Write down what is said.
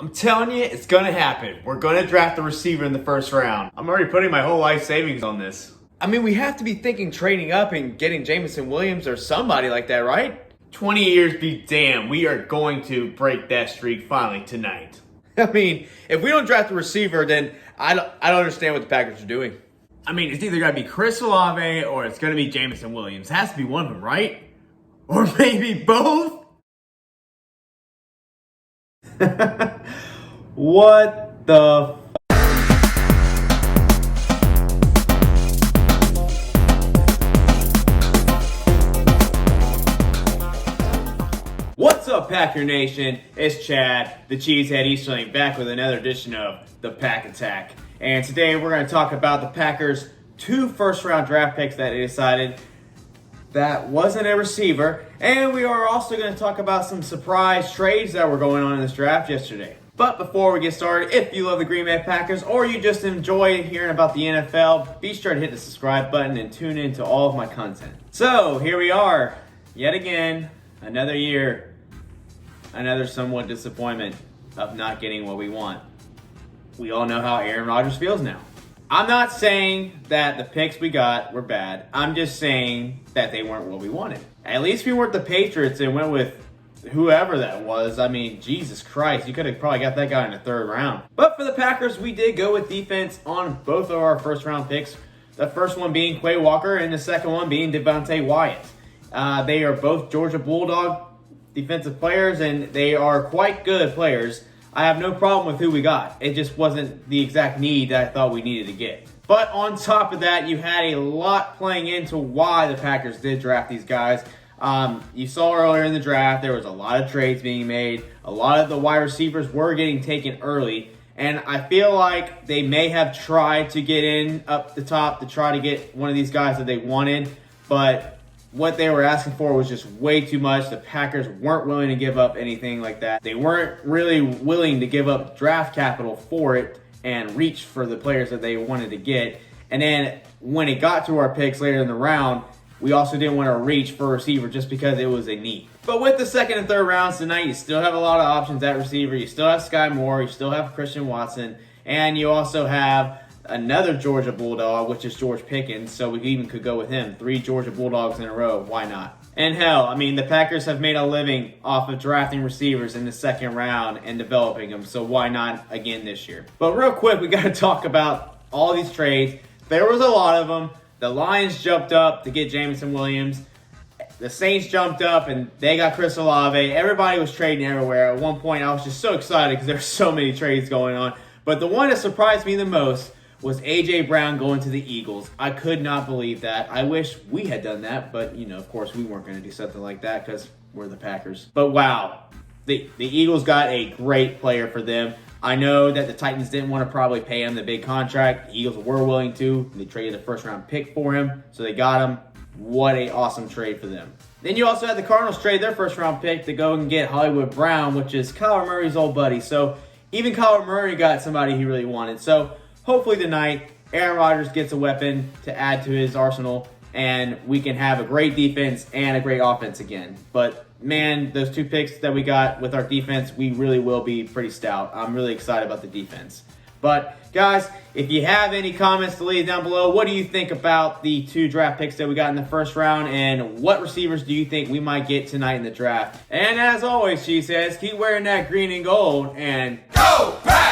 I'm telling you, it's gonna happen. We're gonna draft a receiver in the first round. I'm already putting my whole life savings on this. I mean, we have to be thinking trading up and getting Jameson Williams or somebody like that, right? 20 years be damned. We are going to break that streak finally tonight. I mean, if we don't draft a receiver, then I don't understand what the Packers are doing. I mean, it's either gonna be Chris Olave or it's gonna be Jameson Williams. It has to be one of them, right? Or maybe both? What the What's up, Packer Nation? It's Chad, the Cheesehead Easterling, back with another edition of the Pack Attack. And today we're going to talk about the Packers' 2 first-round draft picks that they decided that wasn't a receiver. And we are also going to talk about some surprise trades that were going on in this draft yesterday. But before we get started, if you love the Green Bay Packers or you just enjoy hearing about the NFL, be sure to hit the subscribe button and tune in to all of my content. So here we are, yet again, another year, another somewhat disappointment of not getting what we want. We all know how Aaron Rodgers feels now. I'm not saying that the picks we got were bad. I'm just saying that they weren't what we wanted. At least we weren't the Patriots and went with whoever that was. I mean, Jesus Christ, you could have probably got that guy in the 3rd round. But for the Packers, we did go with defense on both of our first round picks. The first one being Quay Walker and the second one being Devontae Wyatt. They are both Georgia Bulldog defensive players, and they are quite good players. I have no problem with who we got. It just wasn't the exact need that I thought we needed to get. But on top of that, you had a lot playing into why the Packers did draft these guys. You saw earlier in the draft, there was a lot of trades being made. A lot of the wide receivers were getting taken early. And I feel like they may have tried to get in up the top to try to get one of these guys that they wanted. But what they were asking for was just way too much. The Packers weren't willing to give up anything like that. They weren't really willing to give up draft capital for it and reach for the players that they wanted to get. And then when it got to our picks later in the round, we also didn't want to reach for a receiver just because it was a need. But with the 2nd and 3rd rounds tonight, you still have a lot of options at receiver. You still have Sky Moore. You still have Christian Watson. And you also have another Georgia Bulldog, which is George Pickens. So we even could go with him. 3 Georgia Bulldogs in a row. Why not? And hell, I mean, the Packers have made a living off of drafting receivers in the 2nd round and developing them. So why not again this year? But real quick, we got to talk about all these trades. There was a lot of them. The Lions jumped up to get Jameson Williams. The Saints jumped up and they got Chris Olave. Everybody was trading everywhere. At one point, I was just so excited because there's so many trades going on. But the one that surprised me the most was A.J. Brown going to the Eagles. I could not believe that. I wish we had done that, but, of course, we weren't going to do something like that because we're the Packers. But, wow, the Eagles got a great player for them. I know that the Titans didn't want to probably pay him the big contract. The Eagles were willing to. They traded a 1st-round pick for him, so they got him. What a awesome trade for them. Then you also had the Cardinals trade their 1st-round pick to go and get Hollywood Brown, which is Kyler Murray's old buddy. So even Kyler Murray got somebody he really wanted. So hopefully tonight, Aaron Rodgers gets a weapon to add to his arsenal, and we can have a great defense and a great offense again. But, man, those 2 picks that we got with our defense, we really will be pretty stout. I'm really excited about the defense. But, guys, if you have any comments to leave down below, what do you think about the 2 draft picks that we got in the 1st round, and what receivers do you think we might get tonight in the draft? And as always, she says, keep wearing that green and gold, and go Packers!